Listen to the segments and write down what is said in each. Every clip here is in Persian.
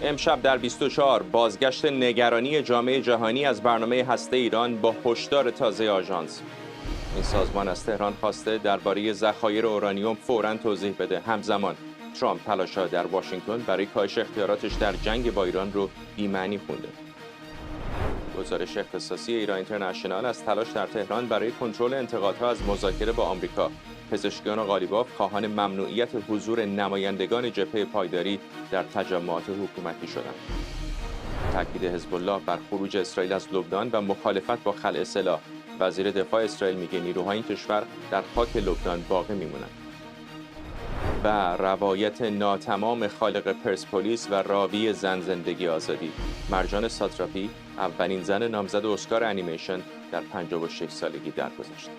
امشب در 24 بازگشت نگرانی جامعه جهانی از برنامه هسته ایران با هشدار تازه آژانس. این سازمان از تهران خواسته درباره ذخایر اورانیوم فوراً توضیح بده. همزمان ترامپ تلاش‌ها در واشنگتن برای کاهش اختیاراتش در جنگ با ایران رو بی‌معنی خونده. گزارش اختصاصی ایران اینترنشنال از تلاش در تهران برای کنترل انتقادها از مذاکره با آمریکا. پزشکیان قالیباف خواهان ممنوعیت حضور نمایندگان جبهه پایداری در تجمعات حکومتی شدند. تاکید حزب الله بر خروج اسرائیل از لبنان و مخالفت با خلع سلاح. وزیر دفاع اسرائیل میگه نیروهای این کشور در خاک لبنان باقی میمونند. و روایت ناتمام خالق پرسپولیس و راوی زن زندگی آزادی. مرجان ساتراپی اولین زن نامزد اسکار انیمیشن در 56 سالگی درگذشت.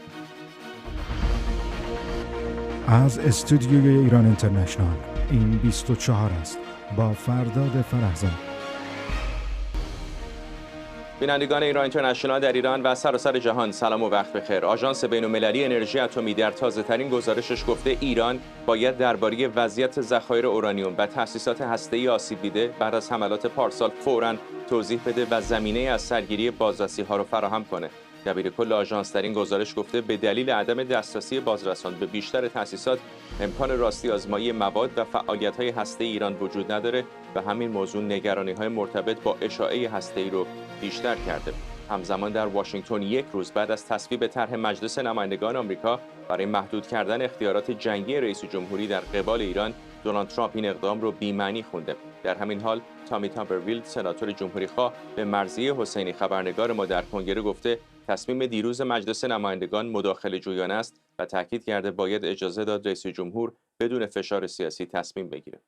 از استودیوی ایران اینترنشنال این 24 است با فرداد فرحزاد. بینندگان ایران اینترنشنال در ایران و سراسر جهان سلام و وقت بخیر. آژانس بین‌المللی انرژی اتمی در تازه‌ترین گزارشش گفته ایران باید درباره وضعیت ذخایر اورانیوم و تأسیسات هسته‌ای آسیب دیده بعد از حملات پارسال فوراً توضیح بده و زمینه از سرگیری بازرسی‌ها را فراهم کنه. دبیرکل آژانس در این گزارش گفته به دلیل عدم دسترسی بازرسان به بیشتر تأسیسات امکان راستی آزمایی مواد و فعالیت‌های هسته‌ای ایران وجود نداره و همین موضوع نگرانی‌های مرتبط با اشاعه هسته‌ای رو بیشتر کرده. همزمان در واشنگتن یک روز بعد از تصویب طرح مجلس نمایندگان آمریکا برای محدود کردن اختیارات جنگی رئیس جمهوری در قبال ایران، دونالد ترامپ این اقدام رو بی‌معنی خونده. در همین حال تامی تامبرویلد سناتور جمهوری‌خواه به مرضیه حسینی خبرنگار ما در کنگره گفته تصمیم دیروز مجلس نمایندگان مداخله جویانه است و تاکید کرده باید اجازه داد رئیس جمهور بدون فشار سیاسی تصمیم بگیره.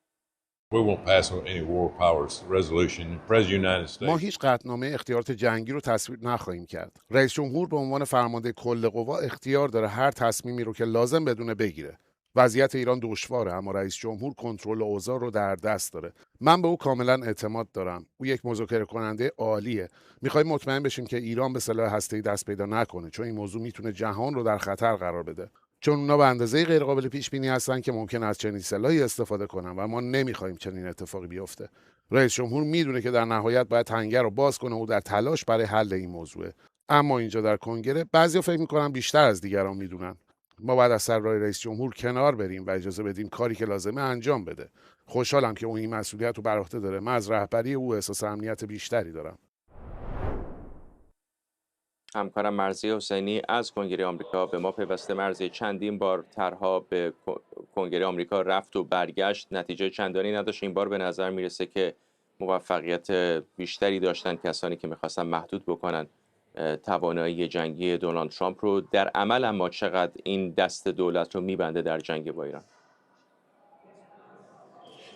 ما هیچ قطعنامه اختیارات جنگی رو تصویب نخواهیم کرد. رئیس جمهور به عنوان فرمانده کل قوا اختیار داره هر تصمیمی رو که لازم بدونه بگیره. وضعیت ایران دشواره اما رئیس جمهور کنترل اوضاع رو در دست داره. من به او کاملا اعتماد دارم. او یک مذاکره کننده عالیه. میخوایم مطمئن بشیم که ایران به سلاح هسته‌ای دست پیدا نکنه چون این موضوع میتونه جهان رو در خطر قرار بده. چون اونا به اندازه غیر قابل پیش بینی هستن که ممکن است چنین سلاحی استفاده کنن و ما نمیخوایم چنین اتفاقی بیفته. رئیس جمهور میدونه که در نهایت باید تنگه رو باز کنه و در تلاش برای حل این موضوع. اما اینجا در کنگره بعضیا فکر میکنن بیشتر از دیگران میدونن. ما باید از سر راه رئیس جمهور کنار بریم و اجازه بدیم کاری که لازمه انجام بده. خوشحالم که اون این مسئولیت رو بر عهده داره. من از رهبری او احساس امنیت بیشتری دارم. همکارم مرضیه حسینی از کنگره آمریکا به ما پیوسته. مرضیه، چندین بار طرحها به کنگره آمریکا رفت و برگشت، نتیجه چندانی نداشت. این بار به نظر میرسه که موفقیت بیشتری داشتن کسانی که میخواستن محدود بکنن توانایی جنگی دونالد ترامپ رو. در عمل اما چقدر این دست دولت رو میبنده در جنگ با ایران؟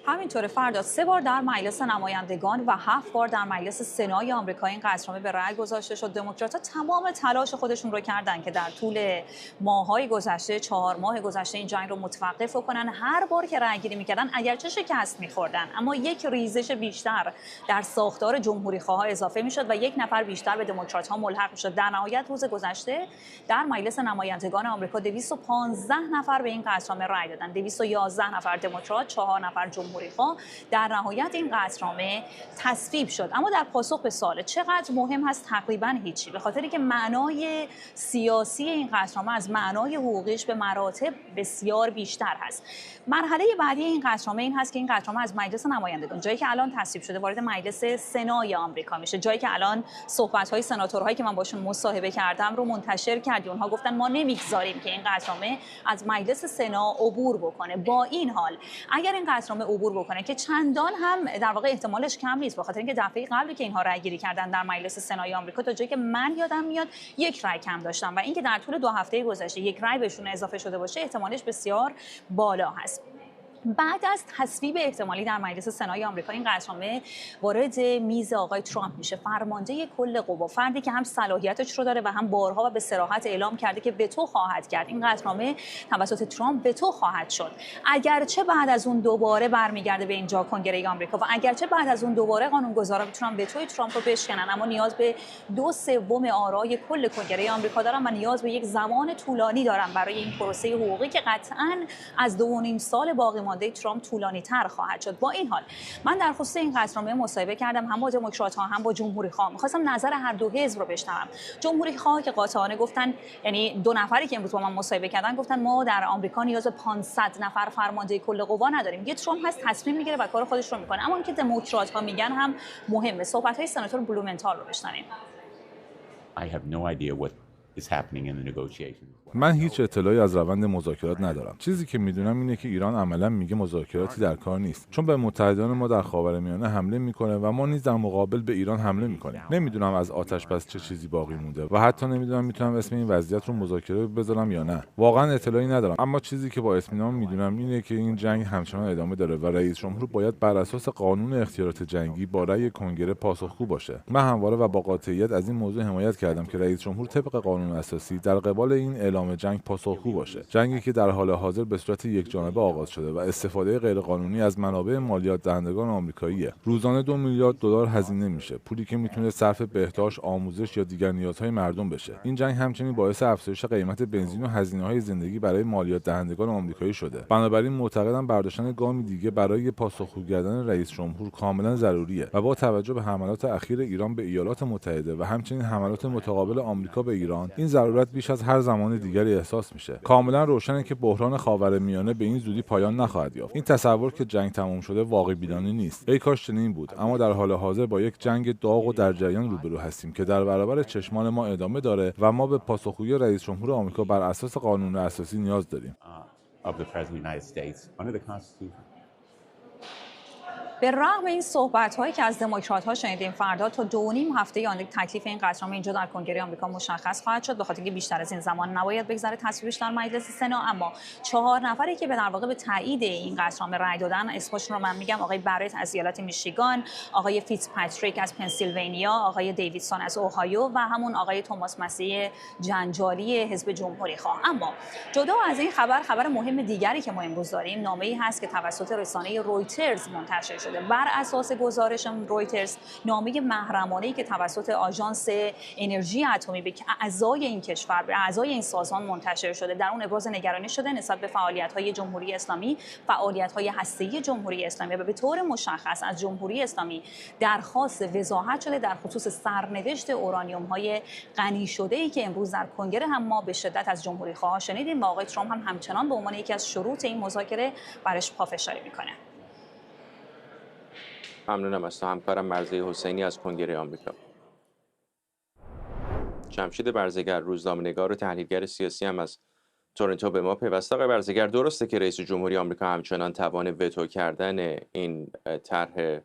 همینطوره فردا 3 بار در مجلس نمایندگان و 7 بار در مجلس سنای آمریکا این قطعنامه به رأی گذاشته شد. دموکرات‌ها تمام تلاش خودشون رو کردن که در طول ماه‌های گذشته 4 ماه گذشته این جنگ رو متوقف کنن. هر بار که رأی‌گیری می‌کردن اگرچه شکست می‌خوردن اما یک ریزش بیشتر در ساختار جمهوری‌خواها اضافه می‌شد و یک نفر بیشتر به دموکرات‌ها ملحق می‌شد. در نهایت روز گذشته در مجلس نمایندگان آمریکا 215 نفر به این قطعنامه رأی دادن. 211 نفر دموکرات، 4 نفر جمهوری‌خواه. در نهایت این قطعنامه تصویب شد. اما در پاسخ به سوال چقدر مهم هست، تقریبا هیچی، به خاطری که معنای سیاسی این قطعنامه از معنای حقوقیش به مراتب بسیار بیشتر هست. مرحله بعدی این قطعنامه این هست که این قطعنامه از مجلس نمایندگان، جایی که الان تصویب شده، وارد مجلس سنای آمریکا میشه. جایی که الان صحبت‌های سناتورهایی که من باشون مصاحبه کردم رو منتشر کردیم. اونها گفتن ما نمیگذاریم که این قطعنامه از مجلس سنا عبور بکنه. با این حال اگر این قطعنامه عبور بکنه که چندان هم در واقع احتمالش کم نیست، بخاطر اینکه دفعه قبلی که اینها رأی گیری کردن در مجلس سنای آمریکا تا جایی که من یادم میاد یک رأی کم داشتن و اینکه در طول 2 هفته گذشته یک رأی بهشون اضافه شده باشه احتمالش بسیار بالا هست. بعد از تصویب احتمالی در مجلس سنای آمریکا این قطعنامه وارد میز آقای ترامپ میشه، فرمانده کل قوا، فردی که هم صلاحیتش رو داره و هم بارها و به صراحت اعلام کرده که وتو خواهد کرد. این قطعنامه توسط ترامپ وتو خواهد شد. اگرچه بعد از اون دوباره برمیگرده به اینجا کنگره آمریکا و اگرچه بعد از اون دوباره قانونگذارا میتونن وتوی ترامپ رو بشکنن، اما نیاز به 2/3 آرای کل کنگره آمریکا دارن و نیاز به یک زمان طولانی دارن برای این پروسه حقوقی که قطعاً از 2.5 سال باقی فرمانده ترامپ طولانی‌تر خواهد شد. با این حال من در خصوص این قطعنامه مصاحبه کردم، هم با دموکرات‌ها هم با جمهوری‌خواه. می‌خواستم نظر هر دو حزب رو بشنوم. جمهوری‌خواه که قاطعانه گفتن، یعنی دو نفری که امروز با من مصاحبه کردن گفتن ما در آمریکا نیاز به 500 نفر فرمانده کل قوا نداریم. یه ترامپ هست تصمیم میگیره و کار خودش رو میکنه. اما اینکه دموکرات‌ها میگن هم مهمه. صحبت‌های سناتور بلومنتال رو بشنویم. I have no idea what is happening in the negotiations. من هیچ اطلاعی از روند مذاکرات ندارم. چیزی که میدونم اینه که ایران عملاً میگه مذاکراتی در کار نیست، چون به متحدان ما در خاورمیانه حمله میکنه و ما نیز در مقابل به ایران حمله میکنیم. نمیدونم از آتش بس چه چیزی باقی مونده و حتی نمیدونم میتونم اسم این وضعیت رو مذاکره بذارم یا نه. واقعاً اطلاعی ندارم. اما چیزی که با اطمینان میدونم اینه که این جنگ همچنان ادامه داره و رئیس جمهور باید بر اساس قانون اختیارات جنگی با رأی کنگره پاسخگو باشه. من همواره و با قاطعیت از این موضوع حمایت کردم که رئیس جمهور طبق قانون اساسی در قبال این اعلام جنگ پاسخگو باشه. جنگی که در حال حاضر به صورت یکجانبه آغاز شده و استفاده غیرقانونی از منابع مالیات دهندگان آمریکاییه. روزانه 2 میلیارد دلار هزینه میشه، پولی که میتونه صرف بهداشت، آموزش یا دیگر نیازهای مردم بشه. این جنگ همچنین باعث افزایش قیمت بنزین و هزینه‌های زندگی برای مالیات دهندگان آمریکایی شده. بنابراین معتقدم برداشتن گامی دیگه برای پاسخگو کردن رئیس جمهور کاملا ضروریه و با توجه به حملات اخیر ایران به ایالات متحده و همچنین حملات متقابل آمریکا به ایران، این ضرورت بیش از هر زمان دیگری احساس میشه. کاملا روشنه که بحران خاورمیانه به این زودی پایان نخواهد یافت. این تصور که جنگ تمام شده واقع بینانه نیست. ای کاش چنین بود، اما در حال حاضر با یک جنگ داغ و در جریان روبرو هستیم که در برابر چشمان ما ادامه داره و ما به پاسخگویی رئیس جمهور آمریکا بر اساس قانون اساسی نیاز داریم. Of the President of the United States under the Constitution. به رغم این صحبت‌هایی که از دموکرات‌ها شنیدیم، فردا تا 2.5 هفته آن تکلیف این قطعنامه اینجا در کنگره آمریکا مشخص خواهد شد، به خاطر اینکه بیشتر از این زمان نباید بگذره تصویبش در مجلس سنا. اما 4 نفری که به در واقع به تایید این قطعنامه رأی دادن، اسمشون رو من میگم: آقای برت از ایالت میشیگان، آقای فیتزپاتریک از پنسیلوانیا، آقای دیویدسون از اوهایو و همون آقای توماس مسیح جنجالی حزب جمهوری‌خواه. اما جدا از این خبر مهم دیگری که ما امروز داریم، نامه‌ای هست که توسط رسانه رویترز منتشر شده. بر اساس گزارش رویترز، نامه محرمانه‌ای که توسط آژانس انرژی اتمی به اعضای این کشور، به اعضای این سازمان منتشر شده، در اون ابراز نگرانی شده نسبت به فعالیت‌های جمهوری اسلامی، فعالیت‌های هسته‌ای جمهوری اسلامی و به طور مشخص از جمهوری اسلامی درخواست وضاحت شده در خصوص سرنوشت اورانیوم‌های غنی شده‌ای که امروز در کنگره هم ما به شدت از جمهوری‌خواها شنیدیم و آقای ترامپ هم همچنان به عنوان یکی از شروط این مذاکره برش پافشاری می‌کنه. ممنونم از تو همکارم مرضیه حسینی از کنگره آمریکا. جمشید برزگر، روزنامه‌نگار و تحلیلگر سیاسی هم از تورنتو به ما پیوسته. آقای برزگر، درسته که رئیس جمهوری آمریکا همچنان توان وتو کردن این طرح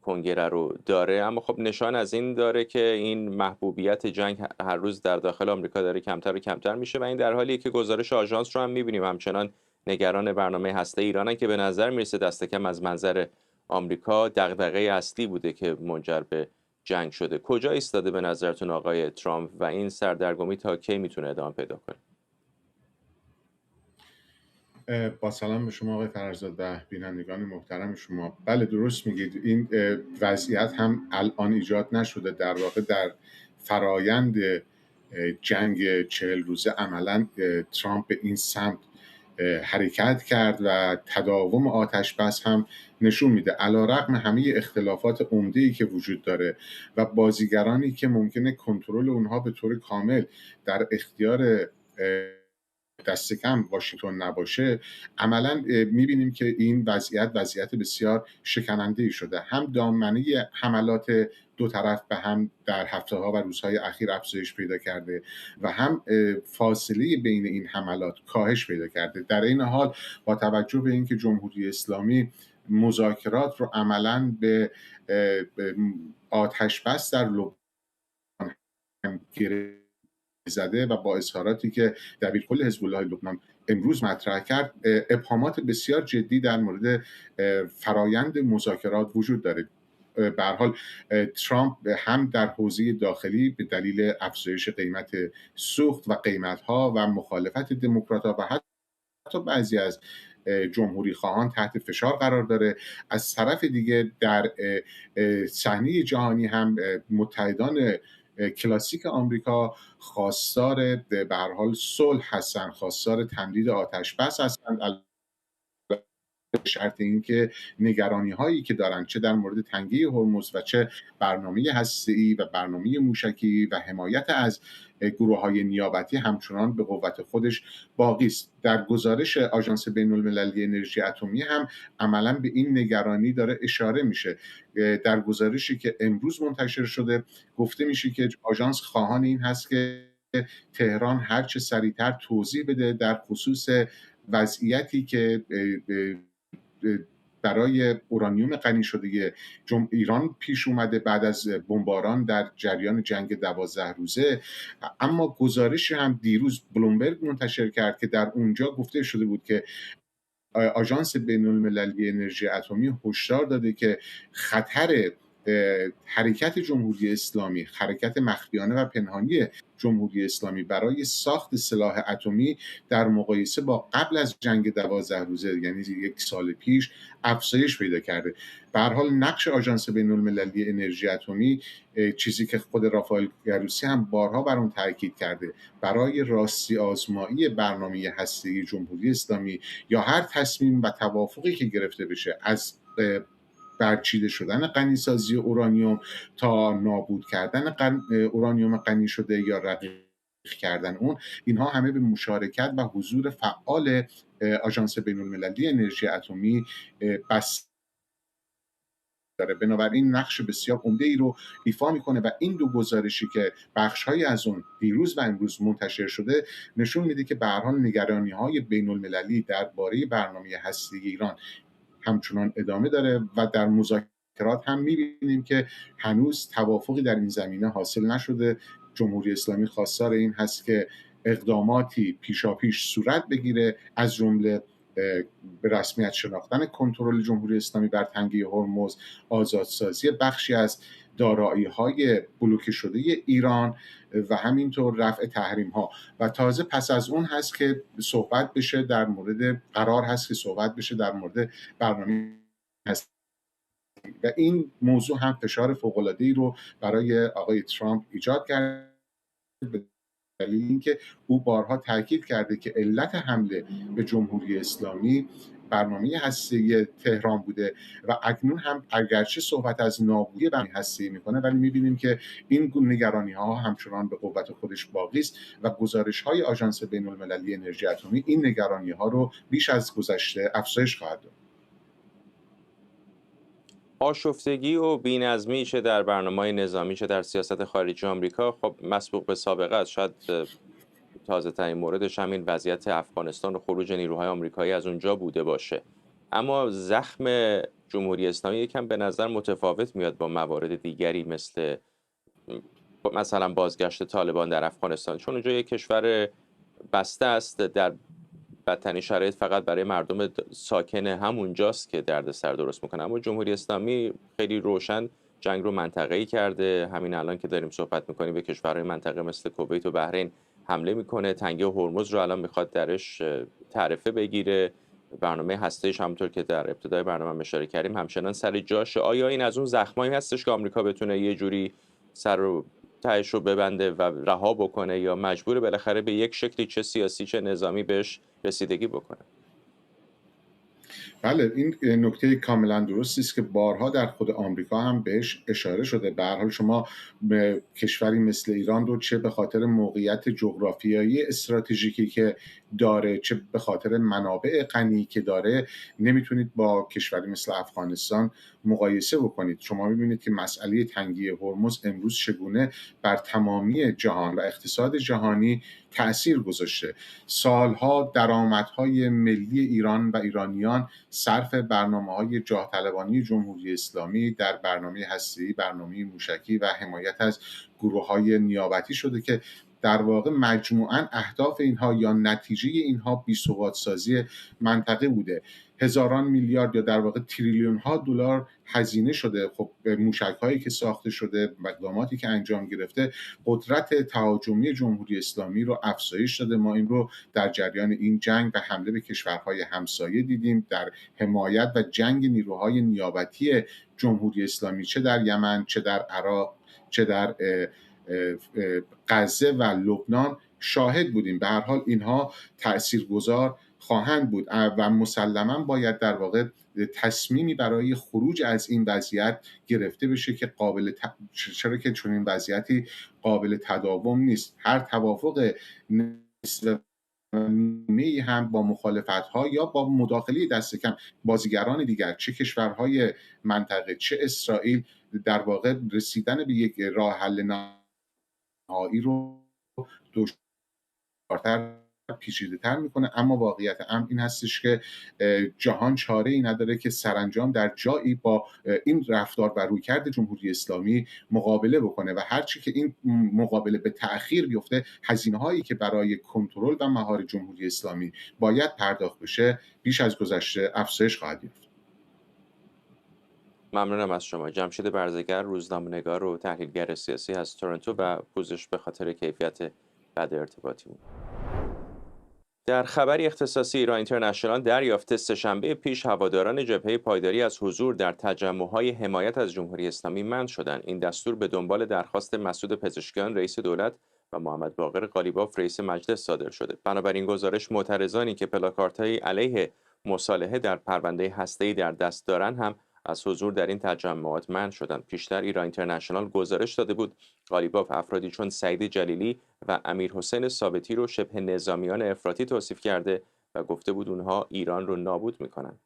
کنگره رو داره، اما خب نشان از این داره که این محبوبیت جنگ هر روز در داخل آمریکا داره کمتر و کمتر میشه و این در حالیه که گزارش آژانس رو هم می‌بینیم همچنان نگران برنامه هسته ایرانن که به نظر میرسه دست کم از منظر آمریکا دغدغه اصلی بوده که منجر به جنگ شده. کجا ایستاده به نظرتون آقای ترامپ و این سردرگمی تا کی میتونه ادامه پیدا کنه؟ با سلام به شما آقای فرزاد و بینندگان محترم شما. بله درست میگید، این وضعیت هم الان ایجاد نشده، در واقع در فرایند جنگ 40 روزه عملا ترامپ به این سمت حرکت کرد و تداوم آتش بس هم نشون میده، علیرغم همه اختلافات عمده‌ای که وجود داره و بازیگرانی که ممکنه کنترل اونها به طور کامل در اختیار دست کم واشنگتن نباشه. عملا میبینیم که این وضعیت بسیار شکننده‌ای شده. هم دامنه حملات دو طرف به هم در هفته‌ها و روزهای اخیر افزایش پیدا کرده و هم فاصله بین این حملات کاهش پیدا کرده. در این حال با توجه به اینکه جمهوری اسلامی مذاکرات رو عملاً به آتش بس در لبنان گره زده و با اظهاراتی که دبیرکل حزب الله لبنان امروز مطرح کرد، ابهامات بسیار جدی در مورد فرایند مذاکرات وجود داره. به هر حال ترامپ هم در حوزه داخلی به دلیل افزایش قیمت سوخت و قیمت‌ها و مخالفت دموکرات‌ها و حتی بعضی از جمهوری خواهان تحت فشار قرار داره. از طرف دیگه در صحنه جهانی هم متحدان کلاسیک آمریکا خواستار به هر حال صلح هستند، خواستار تمدید آتش بس هستند. به شرط اینکه نگرانی هایی که دارن چه در مورد تنگه هرمز و چه برنامه هسته‌ای و برنامه موشکی و حمایت از گروه‌های نیابتی همچنان به قوت خودش باقی است. در گزارش آژانس بین‌المللی انرژی اتمی هم عملاً به این نگرانی داره اشاره میشه. در گزارشی که امروز منتشر شده گفته میشه که آژانس خواهان این هست که تهران هر چه سریعتر توضیح بده در خصوص وضعیتی که برای اورانیوم غنی شده ایران پیش اومده بعد از بمباران در جریان جنگ 12 روزه. اما گزارشی هم دیروز بلومبرگ منتشر کرد که در اونجا گفته شده بود که آژانس بین‌المللی انرژی اتمی هشدار داده که خطر حرکت جمهوری اسلامی، حرکت مخفیانه و پنهانی جمهوری اسلامی برای ساخت سلاح اتمی در مقایسه با قبل از جنگ 12 روزه، یعنی 1 سال پیش، افزایش پیدا کرده. به هر حال نقش آژانس بین‌المللی انرژی اتمی، چیزی که خود رافائل گروسی هم بارها بر اون تاکید کرده، برای راستی آزمایی برنامه هسته‌ای جمهوری اسلامی یا هر تصمیم و توافقی که گرفته بشه از برچیده شدن غنیسازی اورانیوم تا نابود کردن اورانیوم غنی شده یا رقیق کردن اون، اینها همه به مشارکت و حضور فعال آژانس بین‌المللی انرژی اتمی بس داره. بنابراین نقش بسیار عمده‌ای رو ایفا میکنه و این دو گزارشی که بخش‌هایی از اون دیروز و امروز منتشر شده نشون میده که به هر حال نگرانی‌های بین‌المللی درباره برنامه هسته‌ای ایران همچنان ادامه داره و در مذاکرات هم می‌بینیم که هنوز توافقی در این زمینه حاصل نشده. جمهوری اسلامی خواستار این هست که اقداماتی پیشاپیش صورت بگیره، از جمله به رسمیت شناختن کنترل جمهوری اسلامی بر تنگه هرمز، آزادسازی بخشی از دارایی‌های بلوکه شده ایران و همینطور رفع تحریم‌ها. و تازه پس از اون هست که صحبت بشه در مورد برنامه هست. و این موضوع هم فشار فوق‌العاده‌ای رو برای آقای ترامپ ایجاد کرده، به دلیل اینکه او بارها تاکید کرده که علت حمله به جمهوری اسلامی برنامه هسته‌ای تهران بوده و اکنون هم اگرچه صحبت از نابودی برنامه هسته‌ای میکنه، ولی میبینیم که این نگرانی‌ها همچنان به قوت خودش باقی است و گزارش‌های آژانس بین‌المللی انرژی اتمی این نگرانی‌ها رو بیش از گذشته افزایش خواهد داد. آشفتگی و بی‌نظمی چه در برنامه‌های نظامی چه در سیاست خارجی آمریکا خب مسبوق به سابقه است. شاید تازه‌ترین موردش همین وضعیت افغانستان و خروج نیروهای آمریکایی از اونجا بوده باشه. اما زخم جمهوری اسلامی یکم به نظر متفاوت میاد با موارد دیگری مثلا بازگشت طالبان در افغانستان، چون اونجا یک کشور بسته است، در بدترین شرایط فقط برای مردم ساکن همونجاست که دردسر درست میکنه. اما جمهوری اسلامی خیلی روشن جنگ رو منطقه‌ای کرده. همین الان که داریم صحبت میکنیم به کشورهای منطقه مثل کویت و بحرین حمله میکنه. تنگه هرمز رو الان میخواد درش تعرفه بگیره. برنامه هسته‌ایش همونطور که در ابتدای برنامه اشاره کردیم همچنان سر جاشه. آیا این از اون زخمایی هستش که آمریکا بتونه یه جوری سر رو تهش رو ببنده و رها بکنه، یا مجبور بالاخره به یک شکلی چه سیاسی چه نظامی بهش رسیدگی بکنه؟ بله، این نکته کاملا درستی است که بارها در خود آمریکا هم بهش اشاره شده. به هر حال شما به کشوری مثل ایران رو چه به خاطر موقعیت جغرافیایی استراتژیکی که داره، چه به خاطر منابع غنی که داره، نمیتونید با کشوری مثل افغانستان مقایسه بکنید. شما میبینید که مسئله تنگی هرمز امروز چگونه بر تمامی جهان و اقتصاد جهانی تأثیر گذاشته. سالها درآمدهای ملی ایران و ایرانیان صرف برنامه‌های جاه طلبانی جمهوری اسلامی در برنامه هسته‌ای، برنامه موشکی و حمایت از گروه‌های نیابتی شده که در واقع مجموعاً اهداف اینها یا نتیجه اینها بی‌ثبات‌سازی منطقه بوده. هزاران میلیارد یا در واقع تریلیون ها دلار هزینه شده. خب موشک‌هایی که ساخته شده، اقداماتی که انجام گرفته، قدرت تهاجمی جمهوری اسلامی رو افزایش داده. ما این رو در جریان این جنگ و حمله به کشورهای همسایه دیدیم، در حمایت و جنگ نیروهای نیابتی جمهوری اسلامی چه در یمن، چه در عراق، چه در غزه و لبنان شاهد بودیم. به هر حال اینها تاثیرگذار خواهند بود و مسلما باید در واقع تصمیمی برای خروج از این وضعیت گرفته بشه که چرا که چون این وضعیتی قابل تداوم نیست. هر توافق نسبی نیمه‌ای هم با مخالفت‌ها یا با مداخله دست کم بازیگران دیگر، چه کشورهای منطقه چه اسرائیل، در واقع رسیدن به یک راه حل نهایی رو دشوارتر پیچیده‌تر میکنه. اما واقعیت امر این هستش که جهان چاره ای نداره که سرانجام در جایی با این رفتار و رویکرد جمهوری اسلامی مقابله بکنه و هرچی که این مقابله به تأخیر بیفته، هزینه‌هایی که برای کنترل و مهار جمهوری اسلامی باید پرداخت بشه بیش از گذشته افزایش خواهد یافت. ممنونم از شما. جمشید برزگر، روزنامه‌نگار و تحلیلگر سیاسی از تورنتو و پوزش به خاطر کیفیت بد ارتباطی بود. در خبری اختصاصی، ایران اینترنشنال دریافت سه‌شنبه پیش هواداران جبهه پایداری از حضور در تجمع‌های حمایت از جمهوری اسلامی منع شدند. این دستور به دنبال درخواست مسعود پزشکیان رئیس دولت و محمد باقر قالیباف رئیس مجلس صادر شده. بنابراین گزارش معترضانی که پلاکاردهای علیه مصالحه در پرونده هسته‌ای در دست دارند هم از حضور در این تجمعات منع شدند. پیشتر ایران اینترنشنال گزارش داده بود قالیباف افرادی چون سعید جلیلی و امیرحسین ثابتی رو شبه نظامیان افراطی توصیف کرده و گفته بود اونها ایران رو نابود میکنن.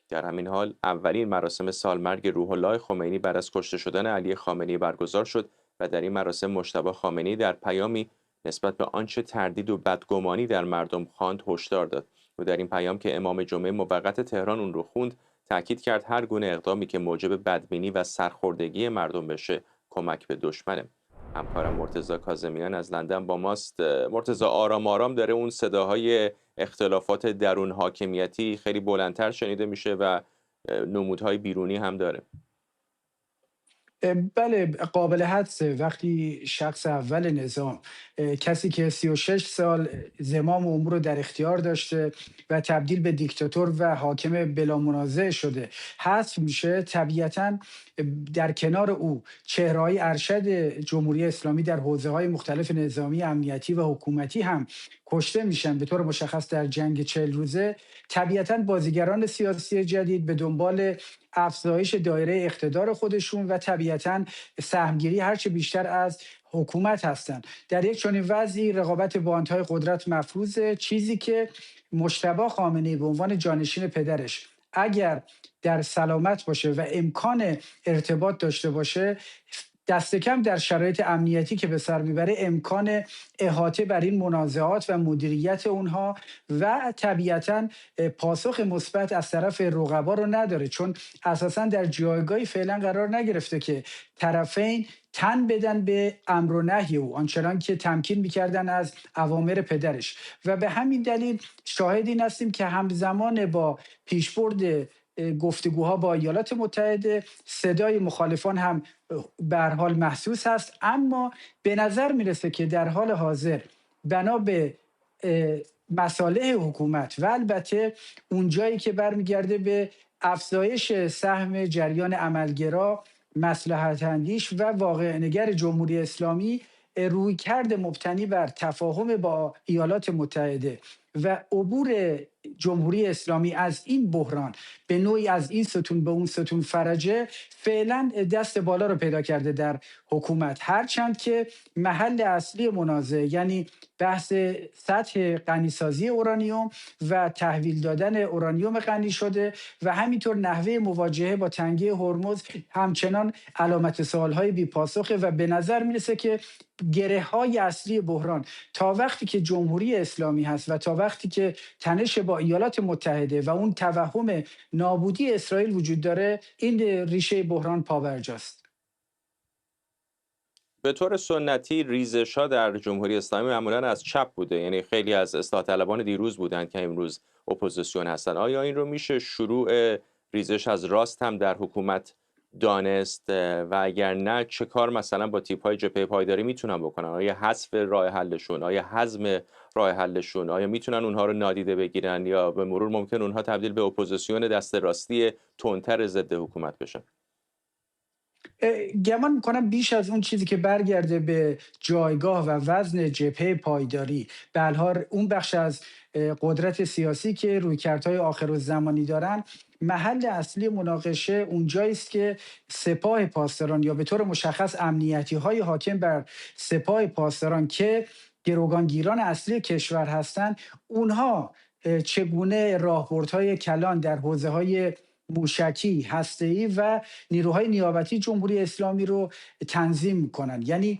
در همین حال اولین مراسم سالمرگ روح الله خمینی بعد از کشته شدن علی خامنه‌ای برگزار شد و در این مراسم مجتبی خامنه‌ای در پیامی نسبت به آنچه تردید و بدگمانی در مردم خواند هشدار داد و در این پیام که امام جمعه موقت تهران اون رو خوند تاکید کرد هر گونه اقدامی که موجب بدبینی و سرخوردگی مردم بشه کمک به دشمنه. همکارم مرتضی کاظمیان از لندن با ماست. مرتضی، آرام آرام داره اون صداهای اختلافات درون حاکمیتی خیلی بلندتر شنیده میشه و نمودهای بیرونی هم داره. بله، قابل حدسه وقتی شخص اول نظام، کسی که 36 سال زمام امور رو در اختیار داشته و تبدیل به دیکتاتور و حاکم بلا منازع شده حذف میشه، طبیعتاً در کنار او چهره‌های ارشد جمهوری اسلامی در حوزه‌های مختلف نظامی، امنیتی و حکومتی هم کشته میشن. به طور مشخص در جنگ 40 روزه طبیعتاً بازیگران سیاسی جدید به دنبال افزایش دایره اقتدار خودشون و طبیعتاً سهمگیری هرچه بیشتر از حکومت هستند. در یک چنین وضعی رقابت باندهای قدرت مفروضه، چیزی که مجتبی خامنه‌ای به عنوان جانشین پدرش اگر در سلامت باشه و امکان ارتباط داشته باشه، دست کم در شرایط امنیتی که به سر میبره امکان احاطه بر این منازعات و مدیریت اونها و طبیعتاً پاسخ مثبت از طرف رقبا رو نداره، چون اساساً در جایگاهی فعلا قرار نگرفته که طرفین تن بدن به امر و نهی او، آنچنان که تمکین میکردن از اوامر پدرش. و به همین دلیل شاهد این هستیم که همزمان با پیشبرد گفتگوها با ایالات متحده صدای مخالفان هم به هر حال محسوس هست، اما به نظر میرسه که در حال حاضر بنا به مصالح حکومت و البته اون جایی که برمیگرده به افزایش سهم جریان عملگرا، مصلحت اندیش و واقع نگر جمهوری اسلامی، رویکرد مبتنی بر تفاهم با ایالات متحده و عبور جمهوری اسلامی از این بحران به نوعی از این ستون به اون ستون فرجه فعلا دست بالا رو پیدا کرده در حکومت، هرچند که محل اصلی منازعه یعنی بحث سطح غنیسازی اورانیوم و تحویل دادن اورانیوم غنی شده و همینطور نحوه مواجهه با تنگی هرمز همچنان علامت سوالهای بی پاسخه و به نظر میرسه که گره های اصلی بحران تا وقتی که جمهوری اسلامی هست و تا وقتی که تنش با ایالات متحده و اون توهم نابودی اسرائیل وجود داره، این ریشه بحران پابرجاست. به طور سنتی ریزش‌ها در جمهوری اسلامی معمولاً از چپ بوده، یعنی خیلی از اصلاح طلبان دیروز بودند که امروز اپوزیسیون هستن. آیا این رو میشه شروع ریزش از راست هم در حکومت دانست و اگر نه چه کار مثلا با تیپ‌های جبهه پایداری میتونن بکنن؟ آیا حذف راه حلشون، آیا هضم راه حلشون، آیا میتونن اونها رو نادیده بگیرن یا به مرور ممکن اونها تبدیل به اپوزیسیون دست راستی تندتر ضد حکومت بشن؟ گمان میکنم بیش از اون چیزی که برگرده به جایگاه و وزن جبهه پایداری، به هر حال اون بخش از قدرت سیاسی که رویکردهای آخرالزمانی دارن، محل اصلی مناقشه اونجایی است که سپاه پاسداران یا به طور مشخص امنیتی های حاکم بر سپاه پاسداران که گروگانگیران اصلی کشور هستند، اونها چگونه راهبردهای کلان در حوزه‌های موشکی، هسته‌ای و نیروهای نیابتی جمهوری اسلامی رو تنظیم می‌کنند. یعنی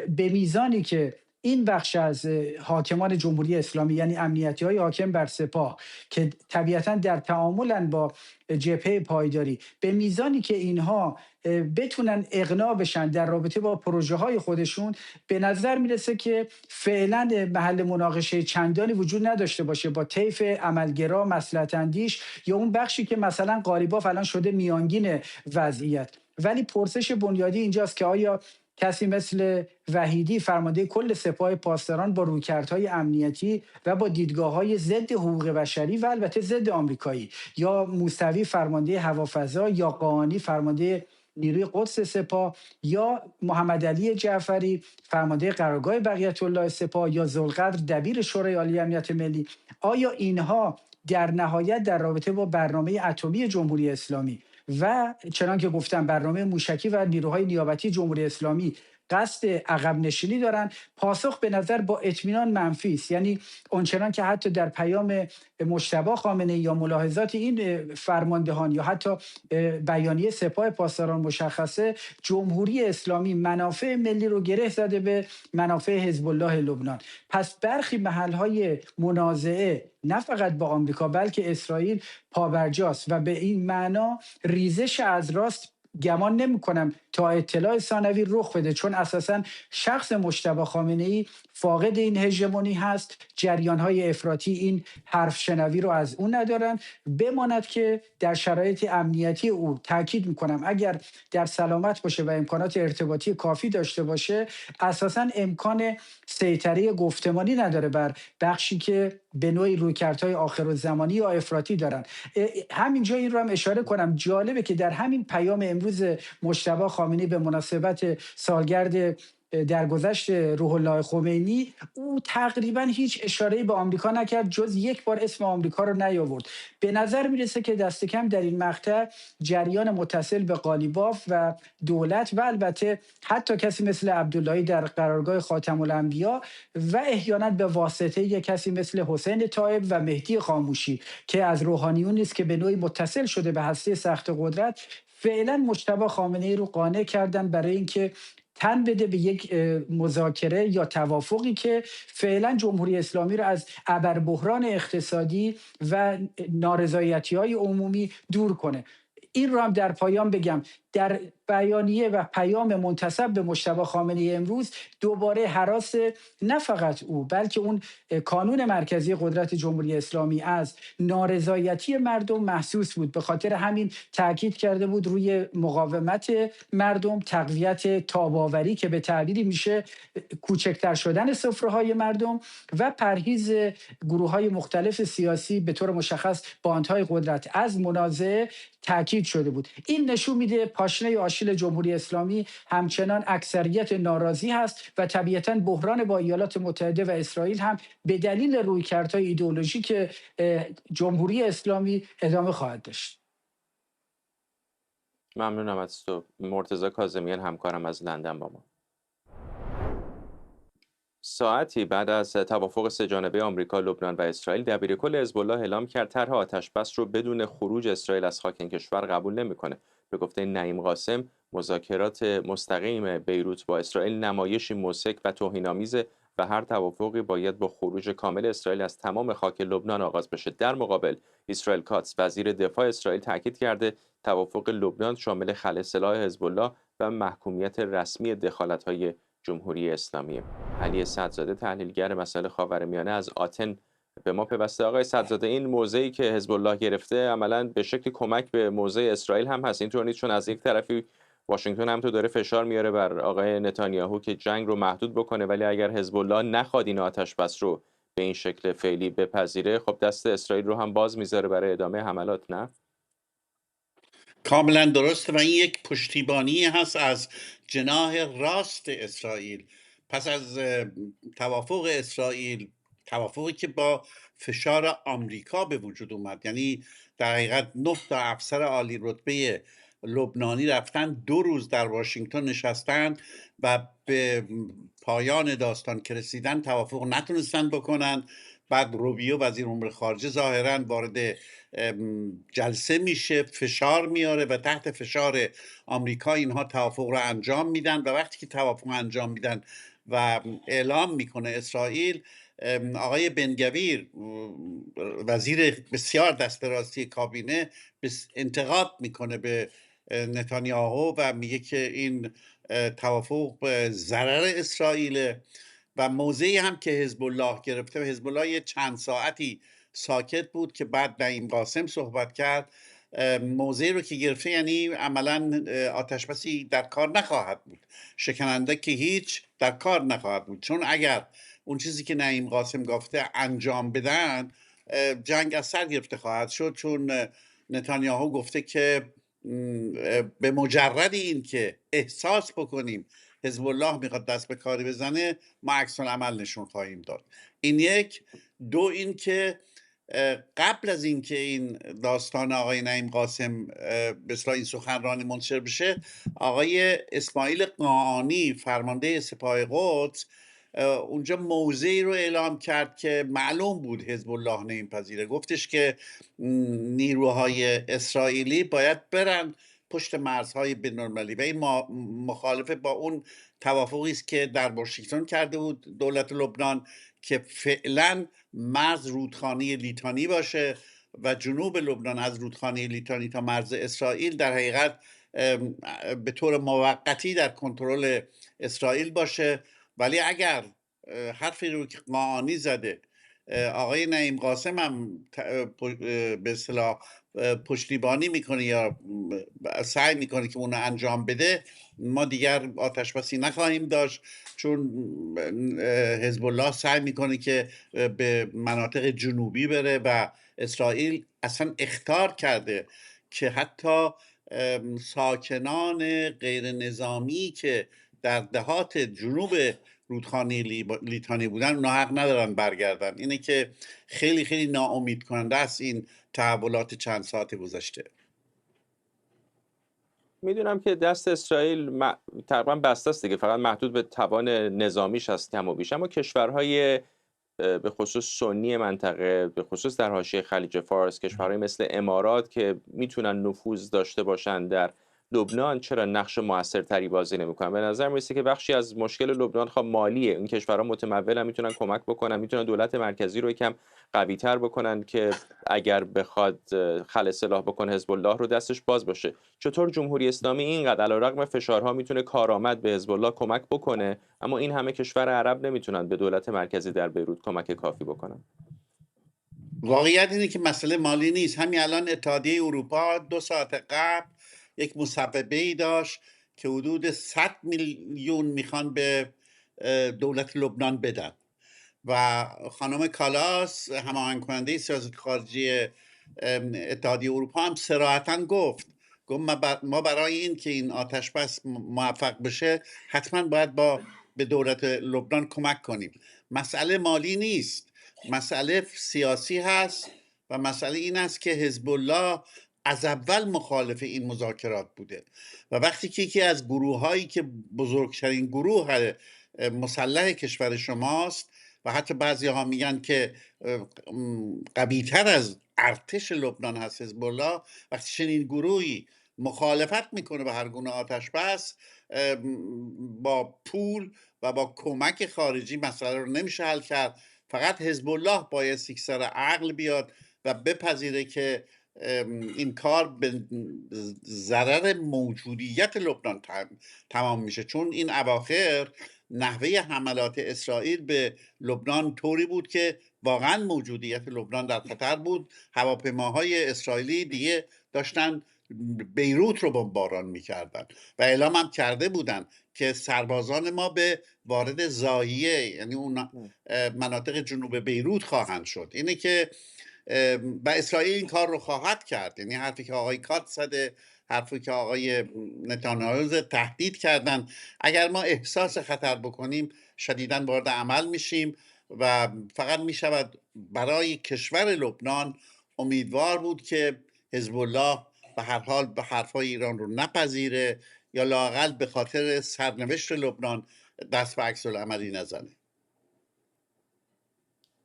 به میزانی که این بخش از حاکمان جمهوری اسلامی، یعنی امنیتی های حاکم بر سپاه که طبیعتاً در تعاملن با جبهه پایداری، به میزانی که اینها بتونن اقناع بشن در رابطه با پروژه های خودشون، به نظر میرسه که فعلا محل مناقشه چندانی وجود نداشته باشه با طیف عملگرا، مصلحت اندیش یا اون بخشی که مثلا قالیباف الان شده میانگین وضعیت. ولی پرسش بنیادی اینجاست که آیا کسی مثل وحیدی فرمانده کل سپاه پاسداران با رویکردهای امنیتی و با دیدگاه‌های ضد حقوق بشری و البته ضد آمریکایی، یا موسوی فرمانده هوافضا، یا قاآنی فرمانده نیروی قدس سپاه، یا محمد علی جعفری فرمانده قرارگاه بقیت الله سپاه، یا ذوالقدر دبیر شورای عالی امنیت ملی، آیا اینها در نهایت در رابطه با برنامه اتمی جمهوری اسلامی و چنان که گفتم برنامه موشکی و نیروهای نیابتی جمهوری اسلامی قصد عقب نشینی دارن؟ پاسخ به نظر با اطمینان منفی است. یعنی اونچنان که حتی در پیام مجتبی خامنه‌ای یا ملاحظات این فرماندهان یا حتی بیانیه سپاه پاسداران مشخصه، جمهوری اسلامی منافع ملی رو گره زده به منافع حزب الله لبنان. پس برخی محل‌های منازعه نه فقط با آمریکا بلکه اسرائیل پابرجاست و به این معنا ریزش از راست گمان نمی کنم تا اطلاع ثانوی رخ بده، چون اساساً شخص مجتبی خامنه‌ای فاقد این هژمونی هست. جریان‌های افراطی این حرف شنوی رو از اون ندارن. بماند که در شرایط امنیتی او، تاکید میکنم اگر در سلامت باشه و امکانات ارتباطی کافی داشته باشه، اساساً امکان سیطره گفتمانی نداره بر بخشی که به نوعی رویکردهای آخرالزمانی یا افراطی دارن. همینجا این رو هم اشاره کنم، جالبه که در همین پیام امروز مجتبی خامنه‌ای به مناسبت سالگرد درگذشت روح الله خمینی، او تقریبا هیچ اشاره‌ای به آمریکا نکرد، جز یک بار اسم آمریکا رو نیاورد. به نظر میرسه که دست کم در این مقطع جریان متصل به قالیباف و دولت و البته حتی کسی مثل عبداللهی در قرارگاه خاتم الانبیا و احیانا به واسطه یک کسی مثل حسین طایب و مهدی خاموشی که از روحانیون نیست که به نوعی متصل شده به هسته سخت قدرت، فعلا مجتبی خامنه‌ای رو قانع کردن برای اینکه تن بده به یک مذاکره یا توافقی که فعلا جمهوری اسلامی رو از ابربحران اقتصادی و نارضایتی‌های عمومی دور کنه. این رو هم در پایان بگم، در بیانیه و پیام منتسب به مجتبی خامنه‌ای امروز دوباره هراس نه فقط او بلکه اون کانون مرکزی قدرت جمهوری اسلامی از نارضایتی مردم محسوس بود. به خاطر همین تاکید کرده بود روی مقاومت مردم، تقویت تاب‌آوری که به تعبیری میشه کوچکتر شدن سفره‌های مردم و پرهیز گروه‌های مختلف سیاسی به طور مشخص باندهای قدرت از منازعه تاکید شده بود. این نشون میده پاشنه آشیل جمهوری اسلامی همچنان اکثریت ناراضی هست و طبیعتاً بحران با ایالات متحده و اسرائیل هم به دلیل رویکردهای ایدئولوژیک جمهوری اسلامی ادامه خواهد داشت. ممنونم از تو. مرتضی کاظمیان همکارم از لندن با ما. ساعتی بعد از توافق سه‌جانبه آمریکا، لبنان و اسرائیل، دبیرکل حزب الله اعلام کرد طرح آتش‌بس رو بدون خروج اسرائیل از خاک این کشور قبول نمی‌کنه. به گفته نعیم قاسم، مذاکرات مستقیم بیروت با اسرائیل نمایشی مضحک و توهین‌آمیزه و هر توافقی باید با خروج کامل اسرائیل از تمام خاک لبنان آغاز بشه. در مقابل، اسرائیل کاتس، وزیر دفاع اسرائیل، تاکید کرده توافق لبنان شامل خلع سلاح حزب الله و محکومیت رسمی دخالت‌های جمهوری اسلامی. علی صدرزاده، تحلیلگر مسائل خاورمیانه، از آتن به ما پیوسته. آقای صدرزاده، این موضعی که حزب الله گرفته عملاً به شکل کمک به موضع اسرائیل هم هست، اینطور نیست؟ چون از یک طرفی واشنگتن هم تو داره فشار میاره بر آقای نتانیاهو که جنگ رو محدود بکنه، ولی اگر حزب الله نخواد این آتش بس رو به این شکل فعلی بپذیره، خب دست اسرائیل رو هم باز میذاره برای ادامه حملات، نه؟ کاملا درسته و این یک پشتیبانی هست از جناح راست اسرائیل. پس از توافق اسرائیل، توافقی که با فشار آمریکا به وجود اومد. یعنی در حقیقت 9 تا افسر عالی رتبه لبنانی رفتن 2 روز در واشنگتن نشستن و به پایان داستان که رسیدن توافق نتونستن بکنن. بعد روبیو وزیر امور خارجه ظاهرا وارد جلسه میشه، فشار میاره و تحت فشار آمریکا اینها توافق رو انجام میدن و وقتی که توافق انجام میدن و اعلام میکنه اسرائیل، آقای بنگویر وزیر بسیار دست راستی کابینه انتقاد میکنه به نتانیاهو و میگه که این توافق به ضرر اسرائیل و موضعی هم که حزب الله گرفته. و حزب الله یه چند ساعتی ساکت بود که بعد نعیم قاسم صحبت کرد. موضعی رو که گرفته یعنی عملا آتشبسی در کار نخواهد بود، شکننده که هیچ در کار نخواهد بود، چون اگر اون چیزی که نعیم قاسم گفته انجام بدن جنگ از سر گرفته خواهد شد، چون نتانیاهو گفته که به مجرد این که احساس بکنیم حزب الله میخواد دست به کاری بزنه ما عکس العمل نشون خواهیم داد. این یک. دو، این که قبل از اینکه این داستان آقای نعیم قاسم به اصطلاح این سخنرانی منتشر بشه، آقای اسماعیل قاآنی فرمانده سپاه قدس اونجا موضعی رو اعلام کرد که معلوم بود حزب الله نمیپذیره. گفتش که نیروهای اسرائیلی باید برن پشت مرزهای بین‌المللی و این مخالفه با اون توافقی است که در واشنگتن کرده بود دولت لبنان که فعلا مرز رودخانه لیتانی باشه و جنوب لبنان از رودخانه لیتانی تا مرز اسرائیل در حقیقت به طور موقتی در کنترل اسرائیل باشه. ولی اگر حرفی رو که قاآنی زده آقای نعیم قاسم هم به اصطلاح پشتیبانی میکنه یا سعی میکنه که اونو انجام بده، ما دیگر آتشبسی نخواهیم داشت، چون حزب الله سعی میکنه که به مناطق جنوبی بره و اسرائیل اصلا اخطار کرده که حتی ساکنان غیر نظامی که در دهات جنوب رودخانه لیتانی بودن اونا حق ندارن برگردن. اینه که خیلی خیلی ناامید کننده است این تحولات چند ساعت گذشته. میدونم که دست اسرائیل تقریبا بسته است دیگه، فقط محدود به توان نظامیش هست کم و بیش، اما کشورهای به خصوص سنی منطقه، به خصوص در حاشیه خلیج فارس، کشورهای مثل امارات که میتونن نفوذ داشته باشن در لبنان، چرا نقش موثرتری بازی نمیکنن؟ به نظر میرسه که بخشی از مشکل لبنان خب مالیه. این کشورها متمولن، میتونن کمک بکنن، میتونن دولت مرکزی رو یکم قوی‌تر بکنن که اگر بخواد خلع سلاح بکنه حزب الله رو دستش باز باشه. چطور جمهوری اسلامی اینقدر علیرغم فشارها میتونه کارآمد به حزب الله کمک بکنه، اما این همه کشور عرب نمیتونن به دولت مرکزی در بیروت کمک کافی بکنن؟ واقعیت اینه که مسئله مالی نیست. همین الان اتحادیه اروپا 2 ساعت قبل یک مصوبه‌ای داشت که حدود 100 میلیون میخوان به دولت لبنان بدن و خانم کالاس هماهنگ کننده سیاست خارجی اتحادیه اروپا هم صراحتاً گفت ما برای این که این آتش بس موفق بشه حتما باید به دولت لبنان کمک کنیم. مسئله مالی نیست، مسئله سیاسی هست و مسئله این است که حزب الله از اول مخالف این مذاکرات بوده و وقتی که یکی از گروه‌هایی که بزرگترین گروه مسلح کشور شماست و حتی بعضی ها میگن که قوی‌تر از ارتش لبنان هست حزب الله، وقتی چنین گروهی مخالفت میکنه به هر گونه آتش بس، با پول و با کمک خارجی مسئله رو نمیشه حل کرد. فقط حزب الله باید سر عقل بیاد و بپذیره که این کار به ضرر موجودیت لبنان تمام میشه، چون این اواخر نحوه حملات اسرائیل به لبنان طوری بود که واقعا موجودیت لبنان در خطر بود. هواپیماهای اسرائیلی دیگه داشتن بیروت رو بمباران میکردن و اعلام هم کرده بودن که سربازان ما به وارد زاهیه، یعنی اون مناطق جنوب بیروت خواهند شد. اینه که و اسرائیل این کار رو خواهد کرد. یعنی حرفی که آقای کات زده، حرفی که آقای نتانیاهو تهدید کردن، اگر ما احساس خطر بکنیم شدیداً وارد عمل میشیم و فقط می شود برای کشور لبنان امیدوار بود که حزب الله به هر حال به حرفای ایران رو نپذیره یا لااقل به خاطر سرنوشت لبنان دست به عکس العملی نزنه.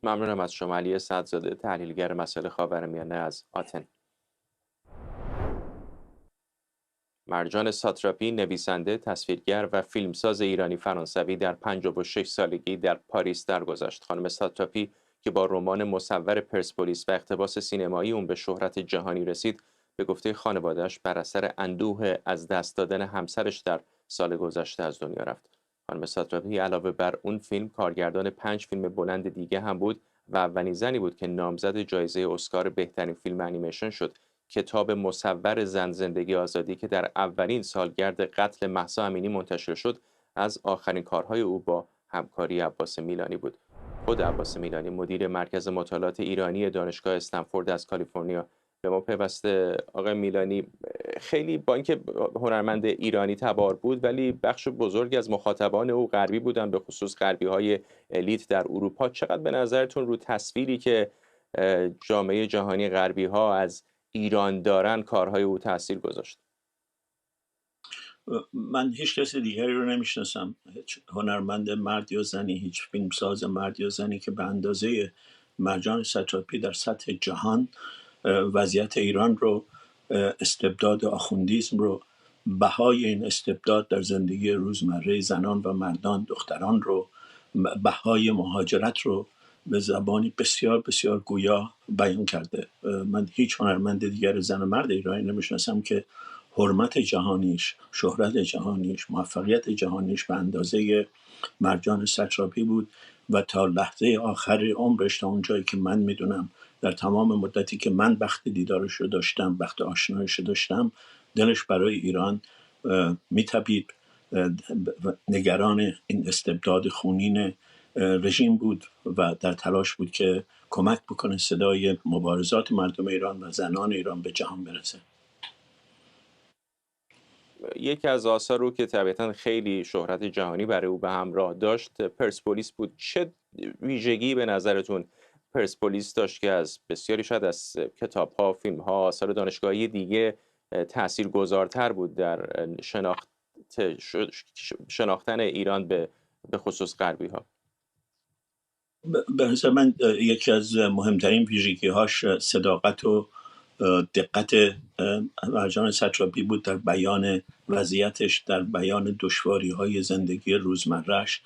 ممنونم از شما علی سعدزاده، تحلیلگر مسائل خاورمیانه از آتن. مرجان ساتراپی، نویسنده، تصویرگر و فیلمساز ایرانی فرانسوی، در 56 سالگی در پاریس درگذشت. خانم ساتراپی که با رمان مصور پرسپولیس و اقتباس سینمایی اون به شهرت جهانی رسید، به گفته خانواده‌اش بر اثر اندوه از دست دادن همسرش در سال گذشته از دنیا رفت. خانم ساتراپی علاوه بر اون فیلم کارگردان 5 فیلم بلند دیگه هم بود و اولین زنی بود که نامزد جایزه اسکار بهترین فیلم انیمیشن شد. کتاب مصور زن زندگی آزادی که در اولین سالگرد قتل مهسا امینی منتشر شد، از آخرین کارهای او با همکاری عباس میلانی بود. خود عباس میلانی، مدیر مرکز مطالعات ایرانی دانشگاه استنفورد از کالیفرنیا، به ما پیوسته. آقای میلانی خیلی با اینکه هنرمند ایرانی تبار بود، ولی بخش بزرگی از مخاطبان او غربی بودن، به خصوص غربی‌های الیت در اروپا. چقدر به نظرتون رو تصویری که جامعه جهانی غربی‌ها از ایران دارن کارهای او تاثیر گذاشت؟ من هیچ کسی دیگری رو نمیشناسم، هیچ هنرمند مرد یا زنی، هیچ فیلمساز مرد یا زنی که به اندازه مرجان ساتراپی در سطح جهان وضعیت ایران رو، استبداد آخوندیسم رو، بهای این استبداد در زندگی روزمره زنان و مردان، دختران رو، بهای مهاجرت رو به زبانی بسیار بسیار گویا بیان کرده. من هیچ هنرمند دیگر زن و مرد ایرانی نمیشناسم که حرمت جهانیش، شهرت جهانیش، موفقیت جهانیش به اندازه مرجان ساتراپی بود و تا لحظه آخر عمرش، تا اونجایی که من میدونم، در تمام مدتی که من بخت دیدارش رو داشتم، بخت آشنایش رو داشتم، دلش برای ایران میتپید، نگران این استبداد خونین رژیم بود و در تلاش بود که کمک بکنه صدای مبارزات مردم ایران و زنان ایران به جهان برسه. یکی از آثار رو که طبیعتاً خیلی شهرت جهانی برای او به همراه داشت پرسپولیس بود. چه ویژگی به نظرتون پرسپولیس داشت که از بسیاری شاید از کتاب‌ها، فیلم‌ها، آثار دانشگاهی دیگه تاثیرگذارتر بود در شناختن ایران به خصوص غربی‌ها؟ به حساب من یکی از مهمترین ویژگی‌هاش صداقت و دقت مرجان ساتراپی بود در بیان وضعیتش، در بیان دشواری‌های زندگی روزمره‌اش،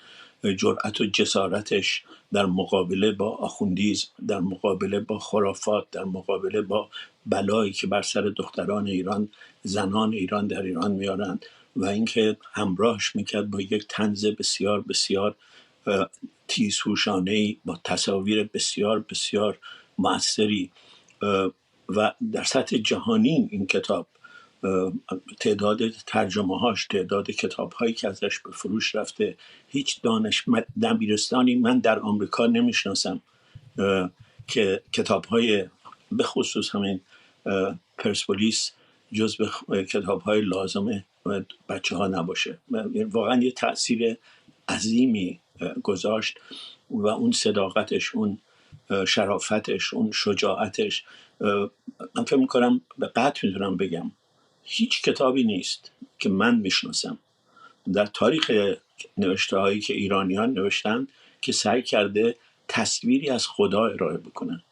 جرأت و جسارتش در مقابله با آخوندیسم، در مقابله با خرافات، در مقابله با بلایی که بر سر دختران ایران، زنان ایران در ایران میارند و اینکه همراهش میکرد با یک طنز بسیار بسیار تیزهوشانه‌ای، با تصاویر بسیار بسیار مؤثری. و در سطح جهانی این کتاب، تعداد ترجمه‌هاش، تعداد کتاب‌هایی که ازش به فروش رفته، هیچ دبیرستانی من در آمریکا نمیشناسم که کتاب‌های به خصوص همین پرسپولیس جزو کتاب‌های لازم بچه‌ها نباشه. واقعا یه تأثیر عظیمی گذاشت و اون صداقتش، اون شرافتش، اون شجاعتش، من فکر میکنم به قطع میتونم بگم هیچ کتابی نیست که من میشناسم در تاریخ نوشته هایی که ایرانیان نوشتن که سعی کرده تصویری از خدا ارائه بکنن.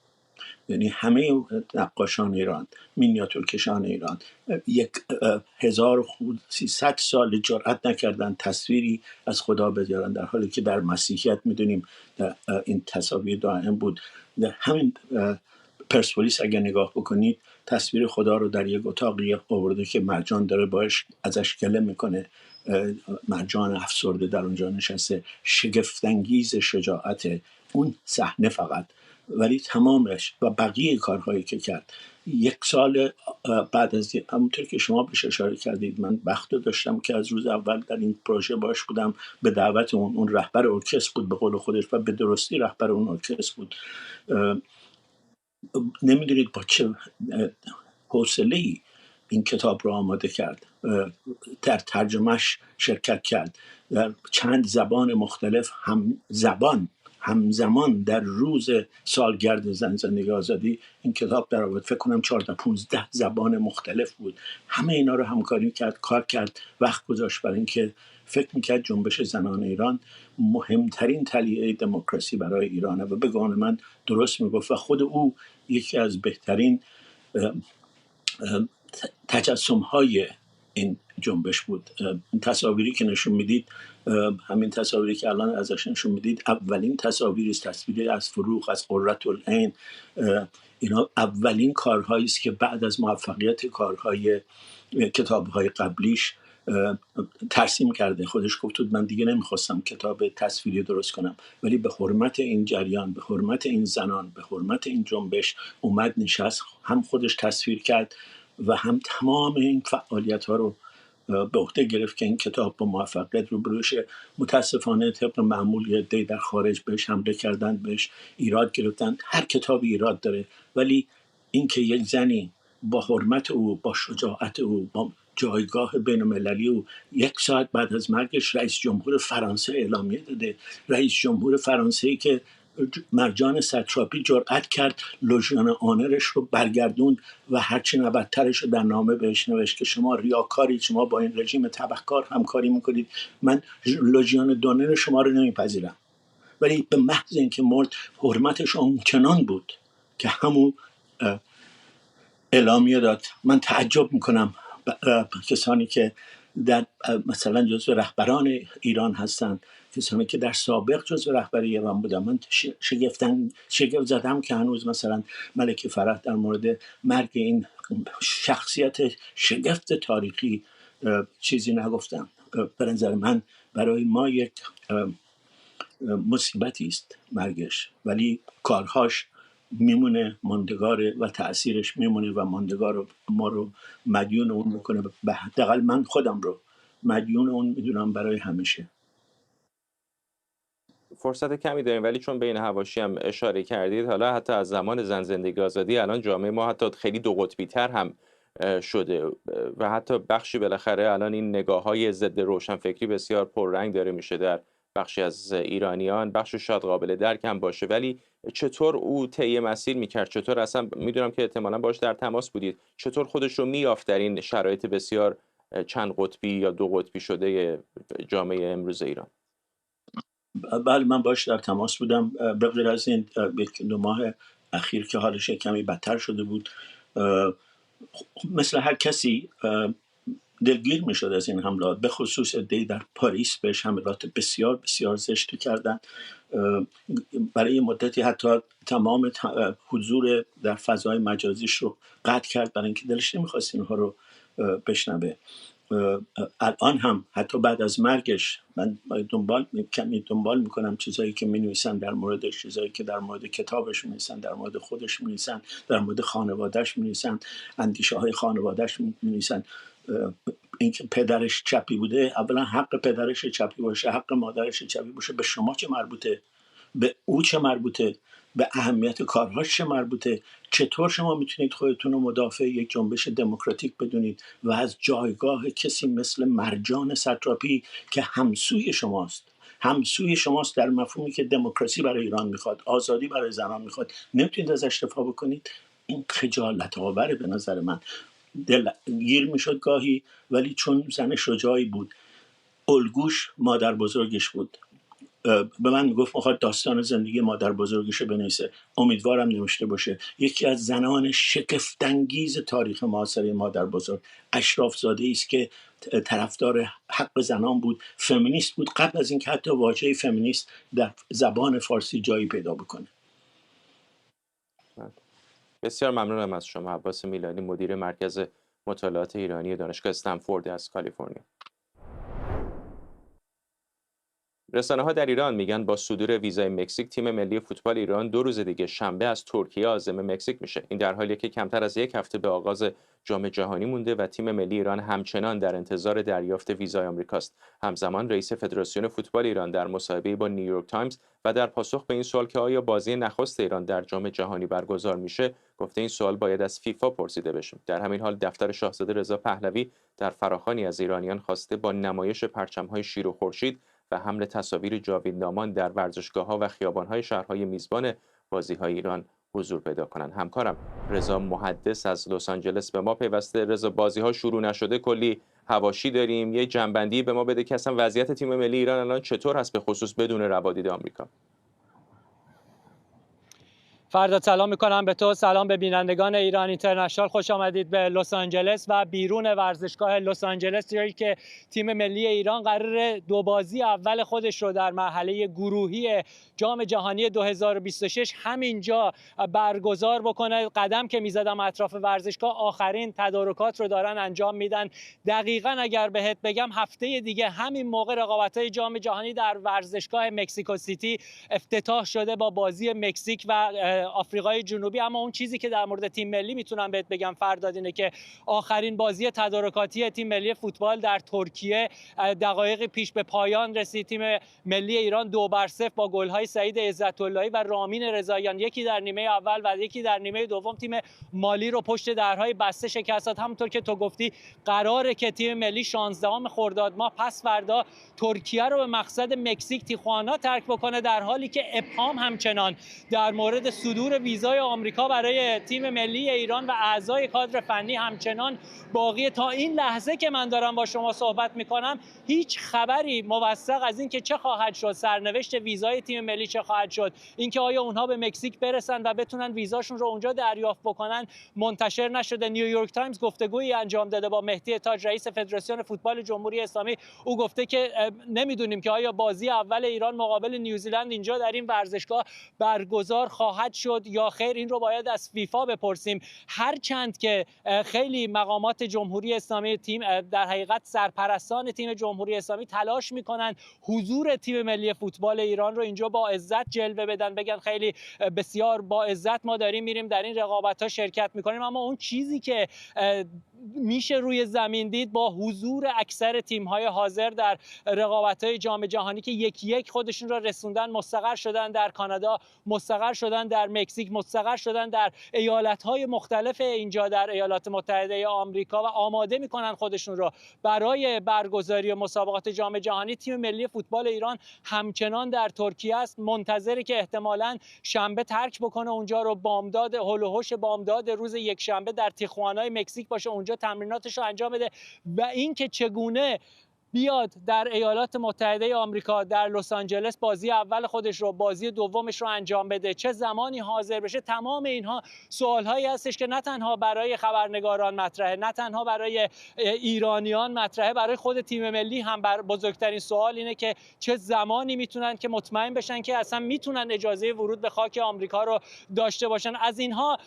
یعنی همه نقاشان ایران، مینیاتورکشان ایران 1300 سال جرأت نکردن تصویری از خدا بذارن، در حالی که در مسیحیت میدونیم این تصاویر دائم بود. در همین پرسپولیس اگه نگاه بکنید، تصویر خدا رو در یک اتاقی آورده که مرجان داره باش ازش گله میکنه، مرجان افسرده در اونجا نشسته. شگفت‌انگیز شجاعت اون صحنه فقط، ولی تمامش و بقیه کارهایی که کرد. یک سال بعد از همونطور که شما بهش اشاره کردید، من بخت داشتم که از روز اول در این پروژه باش بودم، به دعوت اون رهبر ارکستر بود به قول خودش و به درستی رهبر اون ارکستر بود. نمیدونید با چه حوصله‌ای این کتاب رو آماده کرد، در ترجمهش شرکت کرد، در چند زبان مختلف هم زبان همزمان در روز سالگرد زندگی آزادی این کتاب در آورد. فکر کنم 14-15 زبان مختلف بود. همه اینا رو همکاری کرد، کار کرد، وقت گذاشت برای اینکه فکر میکرد جنبش زنان ایران مهمترین تلیه دموکراسی برای ایرانه و به گمان من درست میگفت و خود او یکی از بهترین تجسم های این جنبش بود. این تصاویری که نشون میدید، همین تصاویری که الان ازش نشون میدید اولین تصاویری است، تصویری از فروغ، از قرةالعین. اینا اولین کارهایی است که بعد از موفقیت کارهای کتابهای قبلیش ترسیم کرده. خودش گفت من دیگه نمیخواستم کتاب تصویری درست کنم، ولی به حرمت این جریان، به حرمت این زنان، به حرمت این جنبش اومد نشست، هم خودش تصویر کرد و هم تمام این فعالیت ها رو به عهده گرفت که این کتاب با موفقیت روبرو شه. متاسفانه طبق معمول یه عده‌ای در خارج بهش حمله کردن، بهش ایراد گرفتن. هر کتابی ایراد داره، ولی اینکه یک زنی با حرمت او، با شجاعت او، با جایگاه بین المللی او 1 ساعت بعد از مرگش رئیس جمهور فرانسه اعلامیه داده، رئیس جمهور فرانسه‌ای که مرجان ساتراپی جرأت کرد لژیون آنرش رو برگردوند و هرچی نبدترش رو در نامه بهش نوشت که شما ریاکارید، شما با این رژیم تبهکار همکاری میکنید، من لژیون دونر شما رو نمیپذیرم. ولی به محض اینکه مرد حرمتش اونچنان بود که همون اعلامیه داد. من تعجب میکنم کسانی که در مثلا جزو رهبران ایران هستند، کسانی که در سابق جزو رهبری ایران بودن، من شگفت زدم که هنوز مثلا ملکه فرح در مورد مرگ این شخصیت شگفت تاریخی چیزی نگفتم. به نظر من برای ما یک مصیبتی است مرگش، ولی کارهاش میمونه ماندگاره و تأثیرش میمونه و ماندگار ما رو مدیون اون میکنه. به حداقل من خودم رو مدیون اون میدونم برای همیشه. فرصت کمی داریم، ولی چون بین حواشی هم اشاره کردید، حالا حتی از زمان زن زندگی آزادی الان جامعه ما حتی خیلی دو قطبی تر هم شده و حتی بخشی بالاخره الان این نگاه‌های ضد روشنفکری بسیار پررنگ داره میشه در بخشی از ایرانیان. بخش شاید قابل درک هم باشه، ولی چطور او طی مسیر میکرد؟ چطور اصلا، میدونم که احتمالاً باش در تماس بودید، چطور خودش رو میافت در این شرایط بسیار چند قطبی یا دو قطبی شده جامعه امروز ایران؟ بله، من باش در تماس بودم. به غیر از این 1-2 ماه اخیر که حالش کمی بدتر شده بود، مثل هر کسی دلگیر می شد از این حملات، به خصوص عده‌ای در پاریس بهش حملات بسیار بسیار زشتی کردن. برای مدتی حتی تمام حضور در فضای مجازیش رو قطع کرد برای اینکه دلش نمیخواست اینها رو بشنوه. الان هم حتی بعد از مرگش من دنبال میکنم چیزایی که مینویسن در موردش، چیزایی که در مورد کتابش مینویسن، در مورد خودش مینویسن، در مورد خانوادهش مینویسن، اندیشه های خانوادهش مینویسن. اینکه پدرش چپی بوده، اولا حق پدرش چپی باشه، حق مادرش چپی باشه، به شما چه مربوطه؟ به او چه مربوطه؟ به اهمیت کارهاش چه مربوطه؟ چطور شما میتونید خودتون رو مدافع یک جنبش دموکراتیک بدونید و از جایگاه کسی مثل مرجان ساتراپی که همسوی شماست در مفهومی که دموکراسی برای ایران میخواد، آزادی برای زنان میخواد، نمیتونید ازش دفاع بکنید؟ این خجالت آوره به نظر من. دلگیر میشد گاهی، ولی چون زن شجاعی بود، الگوش مادر بزرگش بود. به من میگفت میخواد داستان زندگی مادر بزرگش بنویسه، امیدوارم نوشته باشه. یکی از زنان شگفت‌انگیز تاریخ معاصر مادر بزرگ، اشراف زاده است که طرفدار حق زنان بود، فمینیست بود قبل از اینکه حتی واژه فمینیست در زبان فارسی جایی پیدا بکنه. بسیار ممنونم از شما، عباس میلانی، مدیر مرکز مطالعات ایرانی دانشگاه استنفورد از کالیفرنیا. رسانه‌ها در ایران میگن با صدور ویزای مکزیک، تیم ملی فوتبال ایران 2 روز دیگه شنبه از ترکیه عازم مکزیک میشه. این در حالیه که کمتر از 1 هفته به آغاز جام جهانی مونده و تیم ملی ایران همچنان در انتظار دریافت ویزای آمریکاست. همزمان رئیس فدراسیون فوتبال ایران در مصاحبه‌ای با نیویورک تایمز و در پاسخ به این سوال که آیا بازی نخست ایران در جام جهانی برگزار میشه، گفته این سوال باید از فیفا پرسیده بشه. در همین حال دفتر شاهزاده رضا پهلوی در فراخوانی از ایرانیان خواسته با نمایش پرچم‌های شیر و خورشید و حمل تصاویر جاویدنامان در ورزشگاه‌ها و خیابان‌های شهرهای میزبان بازی‌های ایران حضور پیدا کنند. همکارم رضا محدث از لس آنجلس به ما پیوسته. رضا، بازی‌ها شروع نشده، کلی حواشی داریم، یه جنبندی به ما بده که اصلا وضعیت تیم ملی ایران الان چطور هست، به خصوص بدون روادید آمریکا؟ فردا سلام میکنم به تو، سلام به بینندگان ایران اینترنشنال. خوش آمدید به لس آنجلس و بیرون ورزشگاه لس آنجلس، جایی که تیم ملی ایران قرار دو بازی اول خودش رو در مرحله گروهی جام جهانی 2026 همینجا برگزار بکنه. قدم که میزدم اطراف ورزشگاه، آخرین تدارکات رو دارن انجام میدن. دقیقاً اگر بهت بگم هفته دیگه همین موقع رقابت‌های جام جهانی در ورزشگاه مکزیکو سیتی افتتاح شده با بازی مکزیک و آفریقای جنوبی. اما اون چیزی که در مورد تیم ملی میتونم بهت بگم فرداد اینه که آخرین بازی تدارکاتی تیم ملی فوتبال در ترکیه دقایق پیش به پایان رسید. تیم ملی ایران 2-0 با گل‌های سعید عزت‌اللهی و رامین رضاییان، یکی در نیمه اول و یکی در نیمه دوم، تیم مالی رو پشت درهای بسته شکست داد. همونطور که تو گفتی قراره که تیم ملی 16 خرداد ماه پس فردا ترکیه رو به مقصد مکزیک تیخوانا ترک بکنه، در حالی که ابهام همچنان در مورد صدور ویزای آمریکا برای تیم ملی ایران و اعضای کادر فنی همچنان باقی. تا این لحظه که من دارم با شما صحبت میکنم هیچ خبری موثق از این که چه خواهد شد، سرنوشت ویزای تیم ملی چه خواهد شد، اینکه آیا اونها به مکزیک برسن و بتونن ویزاشون رو اونجا دریافت بکنن، منتشر نشده. نیویورک تایمز گفتگویی انجام داده با مهدی تاج، رئیس فدراسیون فوتبال جمهوری اسلامی. او گفته که نمیدونیم که آیا بازی اول ایران مقابل نیوزیلند اینجا در این ورزشگاه برگزار خواهد شد یا خیر. این رو باید از فیفا بپرسیم. هرچند که خیلی مقامات جمهوری اسلامی تیم، در حقیقت سرپرستان تیم جمهوری اسلامی تلاش میکنن حضور تیم ملی فوتبال ایران رو اینجا با عزت جلوه بدن، بگن خیلی بسیار با عزت ما داریم میریم در این رقابت‌ها شرکت میکنیم. اما اون چیزی که میشه روی زمین دید با حضور اکثر تیم‌های حاضر در رقابت‌های جام جهانی که یکی یک خودشون را رسوندن، مستقر شدن در کانادا، مستقر شدن در مکزیک، مستقر شدن در ایالت‌های مختلف اینجا در ایالات متحده آمریکا و آماده می‌کنن خودشون رو برای برگزاری مسابقات جام جهانی. تیم ملی فوتبال ایران همچنان در ترکیه است، منتظری که احتمالاً شنبه ترک بکنه اونجا رو، بامداد هول و هوش بامداد روز یک شنبه در تیخوانای مکزیک باشه، اونجا تمریناتش رو انجام بده. و اینکه چگونه بیاد در ایالات متحده آمریکا در لس آنجلس بازی اول خودش رو، بازی دومش رو انجام بده، چه زمانی حاضر بشه، تمام اینها سوالهایی هستش که نه تنها برای خبرنگاران مطرحه، نه تنها برای ایرانیان مطرحه، برای خود تیم ملی هم بزرگترین سوال اینه که چه زمانی میتونن که مطمئن بشن که اصلا میتونن اجازه ورود به خاک آمریکا رو داشته باشن. از اینها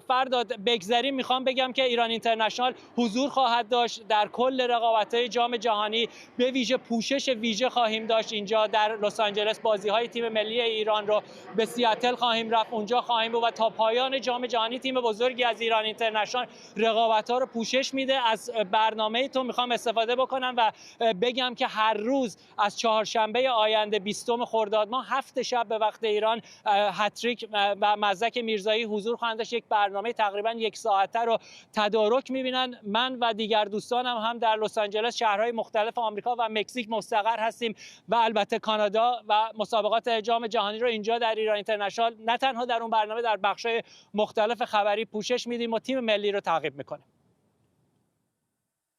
فرداد بگذریم، میخوام بگم که ایران اینترنشنال حضور خواهد داشت در کل رقابت‌های جام جهانی. به ویژه پوشش ویژه خواهیم داشت اینجا در لس آنجلس. بازی‌های تیم ملی ایران رو به سیاتل خواهیم رفت، اونجا خواهیم بود و تا پایان جام جهانی تیم بزرگی از ایران اینترنشنال رقابت‌ها رو پوشش میده. از برنامه تو میخوام استفاده بکنم و بگم که هر روز از چهارشنبه آینده 20 خرداد ماه 7 شب به وقت ایران هتریک و مزدک میرزایی حضور خواهند داشت. یک برنامه تقریبا یک ساعته رو تدارک میبینن. من و دیگر دوستانم هم در لس آنجلس، شهرهای مختلف آمریکا و مکزیک مستقر هستیم و البته کانادا و مسابقات جام جهانی رو اینجا در ایران اینترنشنال نه تنها در اون برنامه، در بخش‌های مختلف خبری پوشش میدیم و تیم ملی رو تعقیب میکنیم.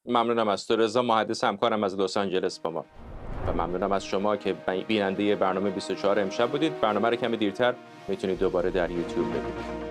ممنونم از تو رضا محدث، همکارم از لس آنجلس با ما، و ممنونم از شما که بیننده برنامه 24 امشب بودید. برنامه رو کمی دیرتر میتونید دوباره در یوتیوب ببینید.